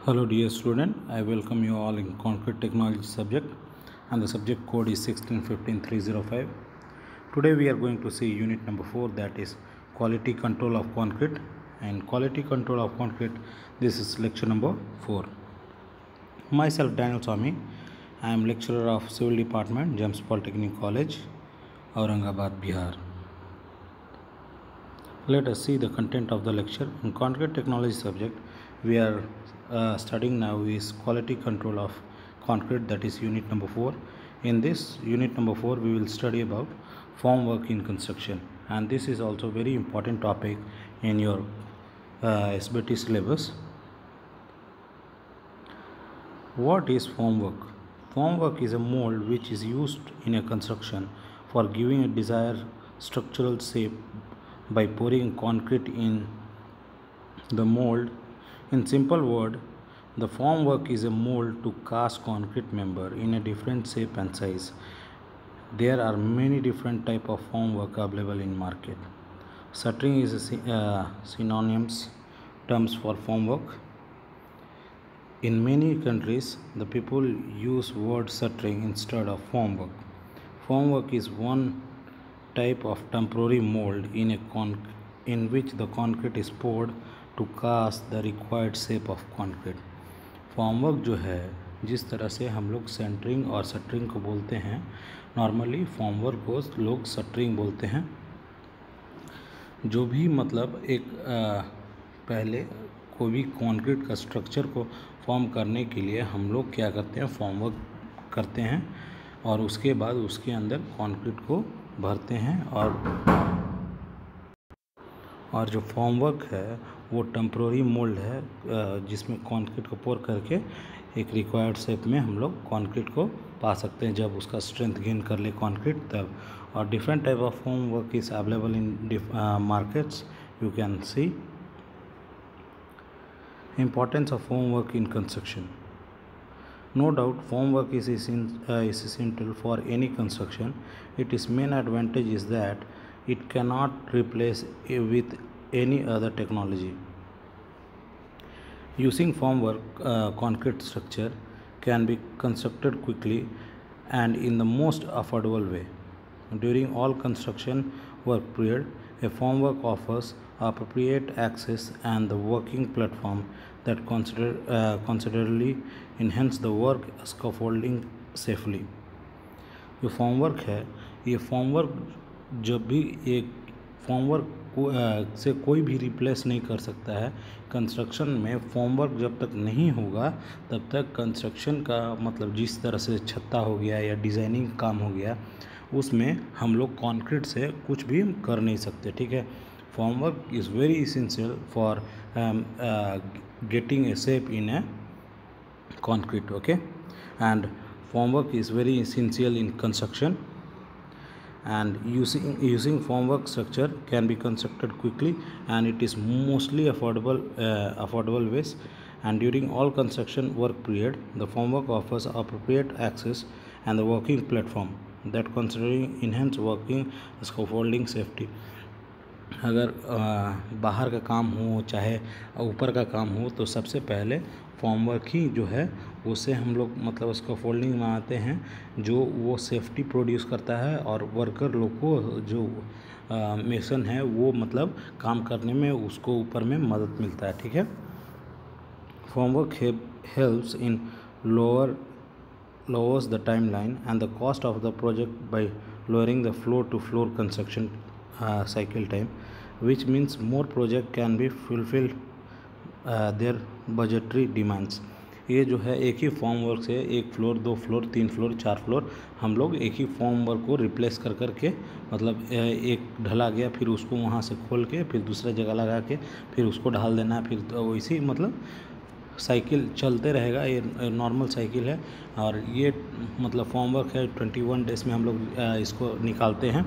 Hello dear student, I welcome you all in concrete technology subject and the subject code is 1615305. Today we are going to see unit number 4, that is quality control of concrete. And quality control of concrete, this is lecture number 4. Myself Daniel Swami, I am lecturer of Civil Department, Gems Polytechnic College, Aurangabad, Bihar. Let us see the content of the lecture. In concrete technology subject, we are studying now is quality control of concrete, that is unit number 4. In this unit number 4, we will study about formwork in construction, and this is also very important topic in your SBT syllabus. What is formwork? Formwork is a mold which is used in a construction for giving a desired structural shape by pouring concrete in the mold. In simple word, the formwork is a mold to cast concrete member in a different shape and size. There are many different type of formwork available in market. Shuttering is a synonymous terms for formwork. In many countries, the people use word shuttering instead of formwork. Formwork is one type of temporary mold in which the concrete is poured to cast the required shape of concrete. Formwork जो है, जिस तरह से हम लोग centering और shuttering को बोलते हैं, नॉर्मली फॉर्मवर्क को लोग शटरिंग बोलते हैं. जो भी मतलब एक पहले कोई भी कंक्रीट का स्ट्रक्चर को फॉर्म करने के लिए हम लोग क्या करते हैं, फॉर्मवर्क करते हैं और उसके बाद उसके अंदर कंक्रीट को भरते हैं. और जो फॉर्मवर्क है वो टेम्प्रोरी मोल्ड है जिसमें कंक्रीट को पोर करके एक रिक्वायर्ड शेप में हम लोग कंक्रीट को पा सकते हैं जब उसका स्ट्रेंथ गेन कर ले कंक्रीट तब. और different type of formwork is available in markets. You can see importance of formwork in construction. No doubt formwork is essential for any construction. Its main advantage is that it cannot replace with any other technology. Using formwork, concrete structure can be constructed quickly and in the most affordable way. During all construction work period, a formwork offers appropriate access and the working platform that considerably enhance the work scaffolding safely. जो formwork है, ये formwork जब भी एक formwork से कोई भी replace नहीं कर सकता है. कंस्ट्रक्शन में फॉर्मवर्क जब तक नहीं होगा तब तक कंस्ट्रक्शन का मतलब जिस तरह से छत्ता हो गया या डिज़ाइनिंग काम हो गया उसमें हम लोग कंक्रीट से कुछ भी कर नहीं सकते. ठीक है. Formwork is very essential for getting a shape in a concrete. Okay, and formwork is very essential in construction, and using formwork structure can be constructed quickly and it is mostly affordable ways. And during all construction work period, the formwork offers appropriate access and the working platform that considering enhance working scaffolding safety. अगर बाहर का काम हो चाहे ऊपर का काम हो तो सबसे पहले फॉर्मवर्क ही जो है उससे हम लोग मतलब उसको फोल्डिंग में आते हैं जो वो सेफ्टी प्रोड्यूस करता है और वर्कर लोग को जो मेसन है वो मतलब काम करने में उसको ऊपर में मदद मिलता है. ठीक है. Formwork helps in lowers the timeline and the cost of the project by lowering the floor to floor construction cycle time, which means more project can be fulfill their budgetary demands. ये जो है एक ही formwork से एक floor, दो floor, तीन floor, चार floor हम लोग एक ही फॉर्मवर्क को रिप्लेस कर करके मतलब एक ढला गया फिर उसको वहाँ से खोल के फिर दूसरा जगह लगा के फिर उसको ढाल देना फिर तो वैसे मतलब साइकिल चलते रहेगा. ये नॉर्मल साइकिल है और ये मतलब फॉर्मवर्क है 21 डेज में हम लोग इसको निकालते हैं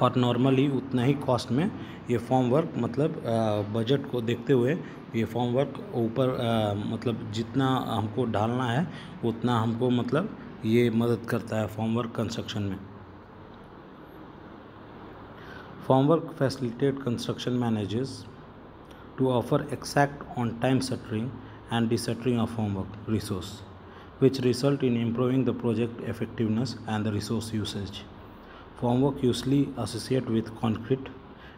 और नॉर्मली उतना ही कॉस्ट में ये फॉर्मवर्क मतलब बजट को देखते हुए ये फॉर्मवर्क ऊपर मतलब जितना हमको डालना है उतना हमको मतलब ये मदद करता है फॉर्मवर्क कंस्ट्रक्शन में. Formwork facilitate construction manages to offer exact on-time shuttering and deshuttering of formwork resource, which result in improving the project effectiveness and the resource usage. Formwork usually associated with concrete.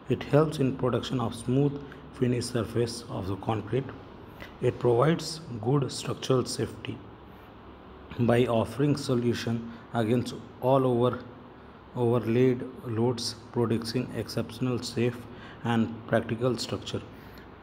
It helps in production of smooth finished surface of the concrete. It provides good structural safety by offering solution against all overlaid loads, producing exceptional safe and practical structure.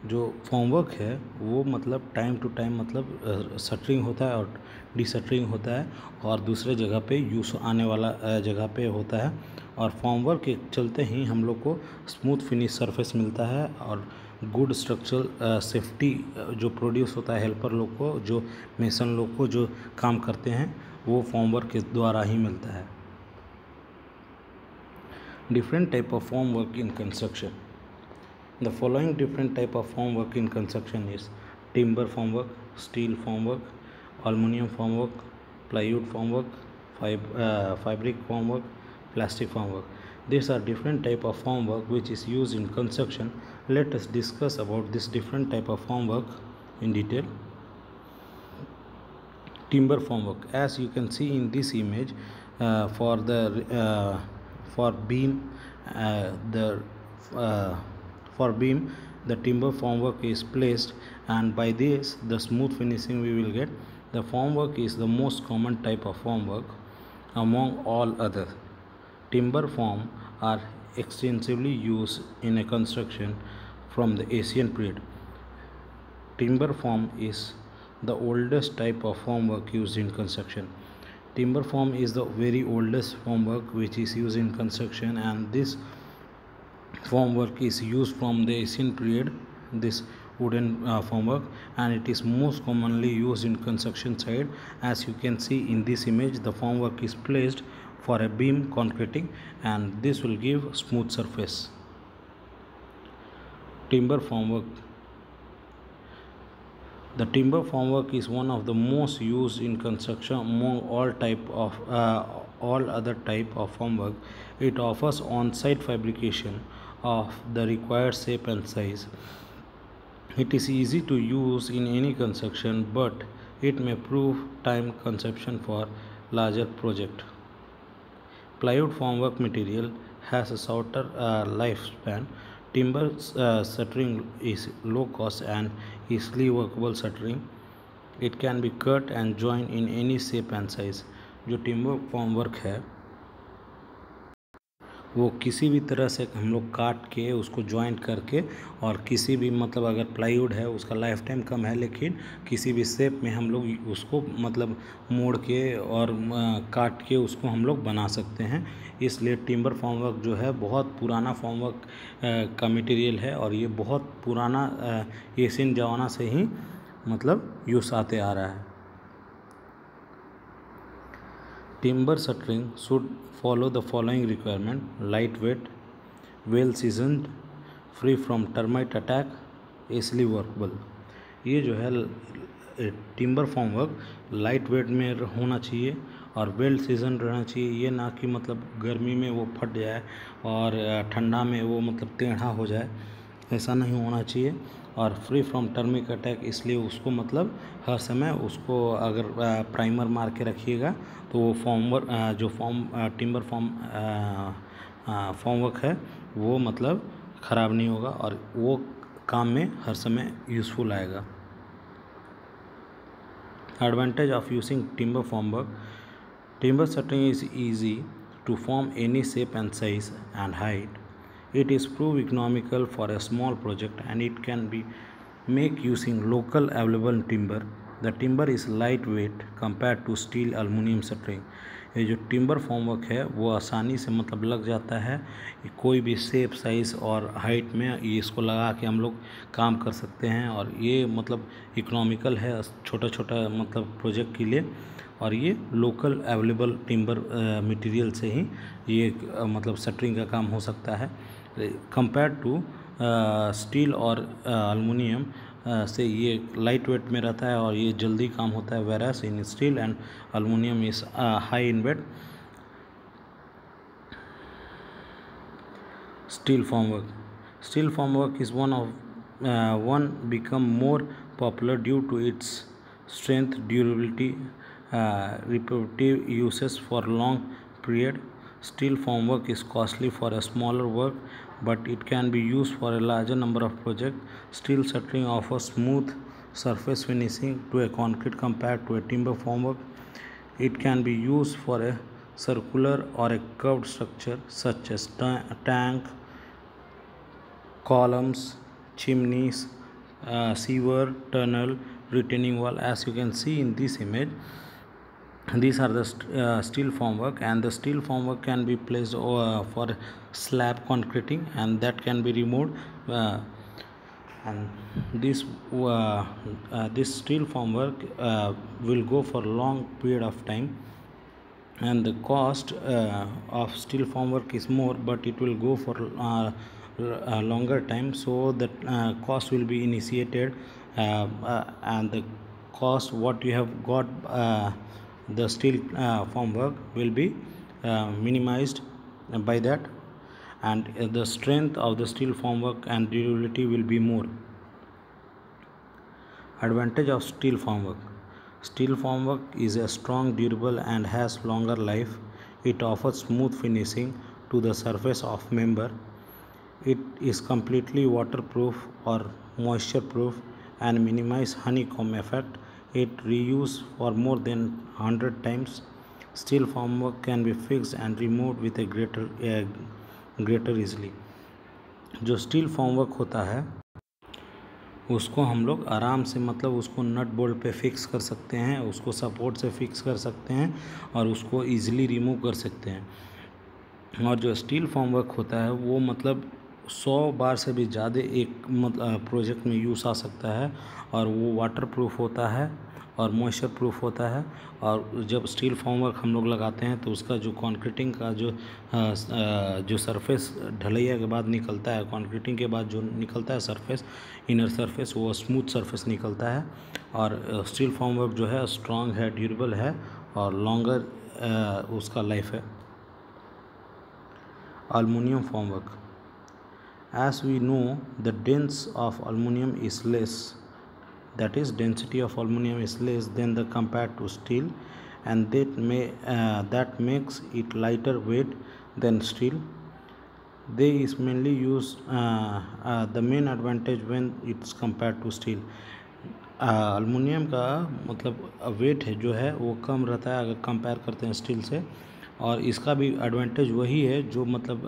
जो formwork है वो मतलब time to time मतलब shuttering होता है और डीशटरिंग होता है और दूसरे जगह पे यूज़ आने वाला जगह पे होता है और फॉर्मवर्क के चलते ही हम लोग को स्मूथ फिनिश सरफेस मिलता है और गुड स्ट्रक्चरल सेफ्टी जो प्रोड्यूस होता है हेल्पर लोग को, जो मेसन लोग को जो काम करते हैं वो फॉर्मवर्क के द्वारा ही मिलता है. Different type of formwork in construction. The following different type of formwork in construction is timber formwork, steel formwork, aluminum formwork, plywood formwork, fabric formwork, plastic formwork. These are different type of formwork which is used in construction. Let us discuss about this different type of formwork in detail. Timber formwork, as you can see in this image, for beam the timber formwork is placed, and by this the smooth finishing we will get. The formwork is the most common type of formwork among all other. Timber form are extensively used in a construction from the ancient period. Timber form is the oldest type of formwork used in construction. Timber form is the very oldest formwork which is used in construction, and this formwork is used from the ancient period, this wooden formwork, and it is most commonly used in construction site. As you can see in this image, the formwork is placed for a beam concreting, and this will give smooth surface. Timber formwork. The timber formwork is one of the most used in construction among all other type of formwork. It offers on-site fabrication of the required shape and size. It is easy to use in any construction, but it may prove time consumption for larger project. Plywood formwork material has a shorter lifespan. Timber shuttering is low cost and easily workable shuttering. It can be cut and joined in any shape and size. जो timber formwork है वो किसी भी तरह से हम लोग काट के उसको जॉइंट करके और किसी भी मतलब अगर प्लाईवुड है उसका लाइफ टाइम कम है लेकिन किसी भी शेप में हम लोग उसको मतलब मोड़ के और काट के उसको हम लोग बना सकते हैं. इसलिए टिम्बर फॉर्मवर्क जो है बहुत पुराना फॉर्मवर्क का मटेरियल है और ये बहुत पुराना एशियन ज़माना से ही मतलब यूज़ आते आ रहा है. Timber shuttering should follow the following requirement: lightweight, well seasoned, free from termite attack, easily workable. ये जो है टिम्बर फॉर्मवर्क लाइट वेट में होना चाहिए और वेल सीजन रहना चाहिए. ये ना कि मतलब गर्मी में वो फट जाए और ठंडा में वो मतलब टेढ़ा हो जाए, ऐसा नहीं होना चाहिए. और फ्री फ्रॉम टर्मिक अटैक, इसलिए उसको मतलब हर समय उसको अगर प्राइमर मार के रखिएगा तो वो टिम्बर फॉर्मवर्क है वो मतलब ख़राब नहीं होगा और वो काम में हर समय यूज़फुल आएगा. Advantage of using timber formwork: timber shuttering is easy to form any shape and size and height. It is prove economical for a small project and it can be make using local available timber. The timber is lightweight compared to steel aluminum shuttering. ये जो timber formwork है वो आसानी से मतलब लग जाता है. कोई भी शेप साइज़ और हाइट में ये इसको लगा के हम लोग काम कर सकते हैं और ये मतलब इकोनॉमिकल है छोटा छोटा मतलब प्रोजेक्ट के लिए. और ये लोकल अवेलेबल टिम्बर मटेरियल से ही ये मतलब शटरिंग का काम हो सकता है. कंपेयर टू स्टील और एल्युमिनियम से ये लाइट वेट में रहता है और ये जल्दी काम होता है. Whereas in steel and aluminium is high in weight. Steel formwork. Steel formwork is one of one become more popular due to its strength, durability, repetitive uses for long period. Steel formwork is costly for a smaller work, but it can be used for a larger number of projects. Steel shuttering offers smooth surface finishing to a concrete compared to a timber formwork. It can be used for a circular or a curved structure such as tank, columns, chimneys, sewer, tunnel, retaining wall. As you can see in this image, these are the steel formwork, and the steel formwork can be placed for slab concreting, and that can be removed. And this steel formwork will go for a long period of time, and the cost of steel formwork is more, but it will go for a longer time, so that cost will be initiated, and the cost what you have got, the steel formwork will be minimized by that, and the strength of the steel formwork and durability will be more. Advantage of steel formwork. Steel formwork is a strong, durable, and has longer life. It offers smooth finishing to the surface of member. It is completely waterproof or moisture proof and minimize honeycomb effect. It reused for more than 100 times. Steel formwork can be fixed and removed with a greater easily. जो steel formwork होता है उसको हम लोग आराम से, मतलब उसको नट बोल्ट पे फिक्स कर सकते हैं, उसको सपोर्ट से फिक्स कर सकते हैं, और उसको ईजिली रिमूव कर सकते हैं। और जो स्टील फॉर्मवर्क होता है वो मतलब 100 बार से भी ज़्यादा एक मतलब प्रोजेक्ट में यूज़ आ सकता है, और वो वाटर प्रूफ होता है और मॉइस्चर प्रूफ होता है। और जब स्टील फॉर्मवर्क हम लोग लगाते हैं तो उसका जो कंक्रीटिंग का जो सरफेस ढलैया के बाद निकलता है, कंक्रीटिंग के बाद जो निकलता है सरफेस, इनर सरफेस, वो स्मूथ सरफेस निकलता है। और स्टील फॉर्मवर्क जो है स्ट्रॉन्ग है, ड्यूरेबल है, और लॉन्गर उसका लाइफ है। Aluminium formwork. As we know, the density of aluminum is less, that is density of aluminum is less than the compared to steel, and that makes it lighter weight than steel. They is mainly used the main advantage when it's compared to steel. Aluminium का मतलब wait है जो है वो कम रहता है अगर compare करते हैं स्टील से, और इसका भी एडवांटेज वही है जो मतलब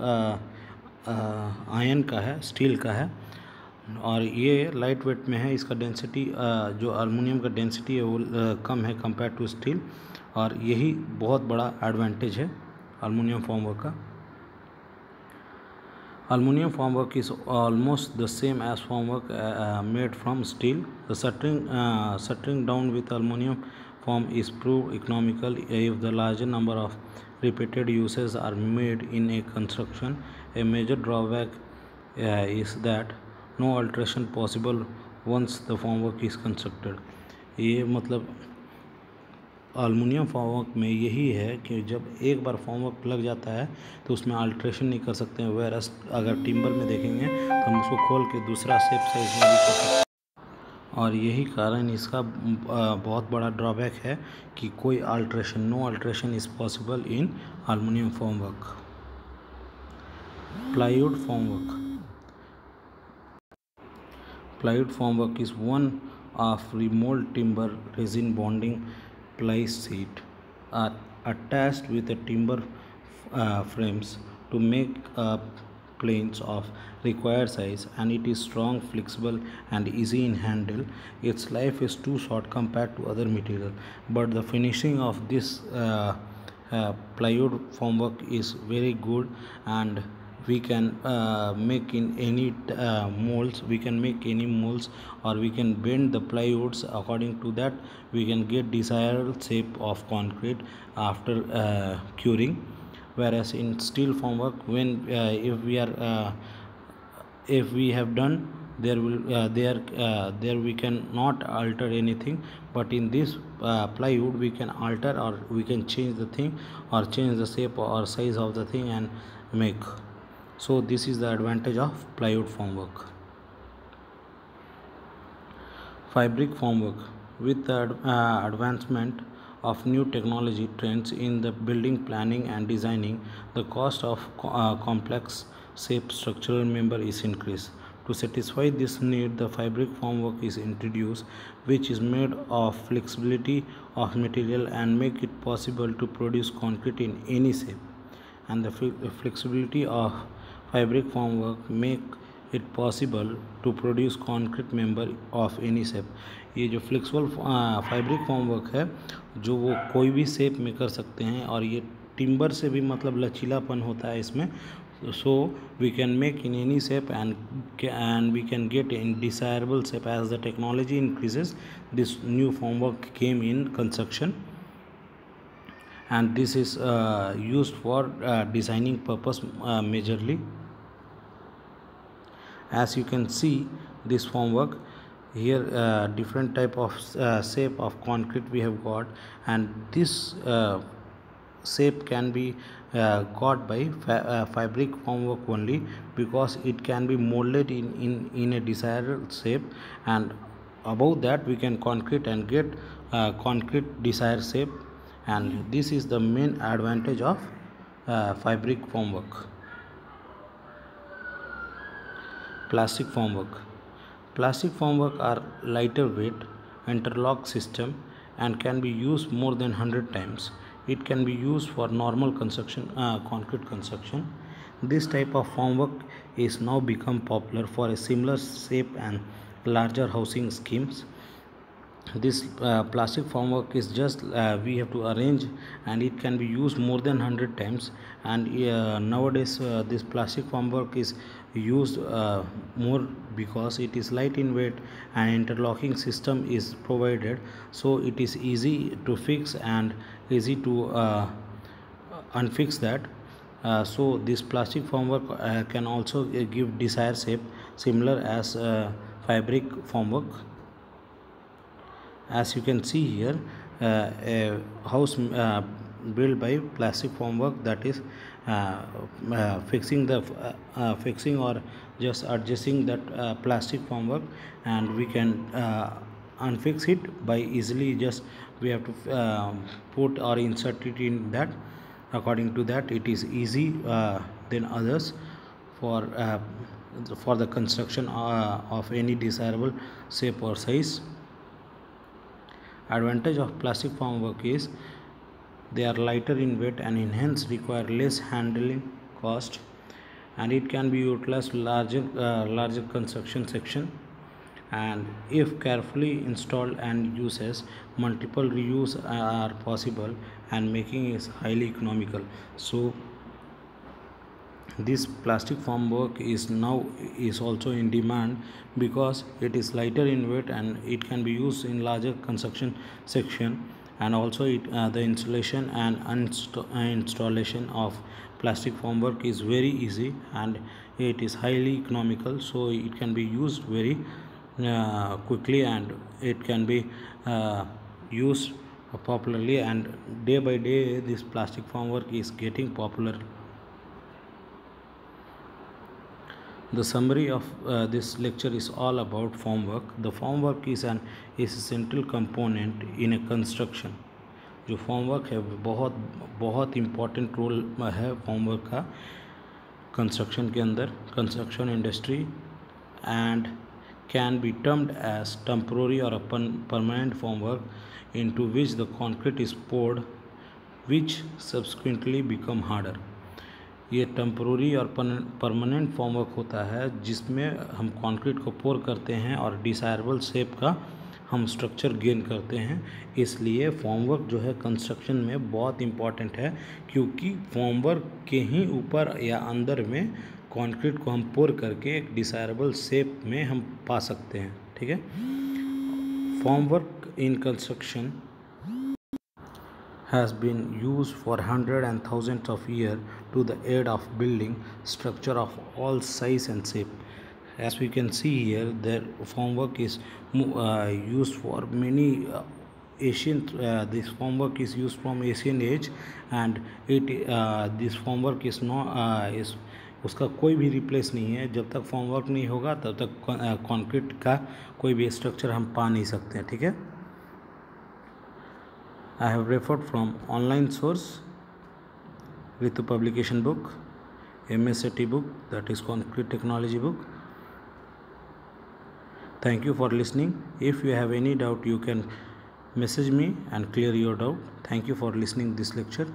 आयन का है, स्टील का है, और ये लाइट वेट में है। इसका डेंसिटी जो अल्मुनियम का डेंसिटी है वो कम है कंपेयर टू स्टील, और यही बहुत बड़ा एडवांटेज है अल्मुनियम फॉर्मवर्क का। Aluminium formwork is almost the same as formwork made from steel. The shuttering down with aluminium form is proved economical if the larger number of repeated uses are made in a construction. A major drawback is that no alteration possible once the formwork is constructed. ये मतलब aluminium formwork में यही है कि जब एक बार formwork लग जाता है तो उसमें अल्ट्रेशन नहीं कर सकते हैं, वेरस अगर टिम्बर में देखेंगे तो हम उसको खोल के दूसरा शेप साइज में भी कर सकते हैं। और यही कारण इसका बहुत बड़ा ड्रॉबैक है कि कोई alteration, no alteration is possible in aluminium formwork. Plywood formwork. Plywood formwork is one of remolded timber resin bonding ply sheet are attached with the timber frames to make planes of required size, and it is strong, flexible, and easy in handle. Its life is too short compared to other material, but the finishing of this plywood formwork is very good, and we can make in any molds. We can make any molds, or we can bend the plywoods according to that. We can get desired shape of concrete after curing. Whereas in steel formwork, when if we have done, there we can not alter anything, but in this plywood we can alter, or we can change the thing, or change the shape or size of the thing and make. So this is the advantage of plywood formwork. Fabric formwork. With the advancement of new technology trends in the building planning and designing, the cost of complex shape structural member is increased. To satisfy this need, the fabric formwork is introduced, which is made of flexibility of material and make it possible to produce concrete in any shape. And the flexibility of fabric formwork make it possible to produce concrete member of any shape. ये जो flexible fabric formwork है जो वो कोई भी shape में कर सकते हैं और ये टिम्बर से भी मतलब लचीलापन होता है इसमें. So we can make in any shape and we can get in desirable shape. As the technology increases, this new formwork came in construction, and this is used for designing purpose majorly. As you can see this formwork here, different type of shape of concrete we have got, and this shape can be got by fabric formwork only, because it can be molded in a desired shape, and above that we can concrete and get concrete desired shape. And this is the main advantage of fabric formwork. Plastic formwork. Plastic formwork are lighter weight interlock system and can be used more than 100 times. It can be used for normal construction, concrete construction. This type of formwork is now become popular for a similar shape and larger housing schemes. This plastic formwork is just we have to arrange, and it can be used more than 100 times. And nowadays this plastic formwork is used more because it is light in weight and interlocking system is provided, so it is easy to fix and easy to unfix that. So this plastic formwork can also give desired shape similar as fabric formwork. As you can see here, a house built by plastic formwork, that is fixing or just adjusting that plastic formwork, and we can unfix it by easily. Just we have to put or insert it in that. According to that, it is easy than others for the construction of any desirable shape or size. Advantage of plastic formwork is they are lighter in weight and hence require less handling cost, and it can be utilized larger construction section, and if carefully installed and uses, multiple reuse are possible and making is highly economical. So this plastic formwork is also in demand because it is lighter in weight and it can be used in larger construction section, and also the installation and installation of plastic formwork is very easy and it is highly economical, so it can be used very quickly, and it can be used popularly, and day by day this plastic formwork is getting popular. The summary of this lecture is all about formwork. The formwork is an essential component in a construction. जो formwork है बहुत important role है formwork का construction के अंदर, construction industry, and can be termed as temporary or a permanent formwork into which the concrete is poured, which subsequently become harder. ये temporary और permanent formwork होता है जिसमें हम कंक्रीट को पोर करते हैं और डिसायरेबल शेप का हम स्ट्रक्चर गेन करते हैं. इसलिए फॉर्मवर्क जो है कंस्ट्रक्शन में बहुत इम्पॉर्टेंट है, क्योंकि फॉर्मवर्क के ही ऊपर या अंदर में कंक्रीट को हम पोर करके एक डिसायरेबल शेप में हम पा सकते हैं. ठीक है. Formwork in construction has been used for hundreds and thousands of years to the aid of building structure of all size and shape. As we can see here, the formwork is used for many ancient. This formwork is used from ancient age, and this formwork is उसका कोई भी replace नहीं है। जब तक form work नहीं होगा तब तक कंक्रीट का कोई भी स्ट्रक्चर हम पा नहीं सकते हैं, ठीक है। I have referred from online source Ritu publication book, MSAT book, that is concrete technology book. Thank you for listening. If you have any doubt, you can message me and clear your doubt. Thank you for listening this lecture.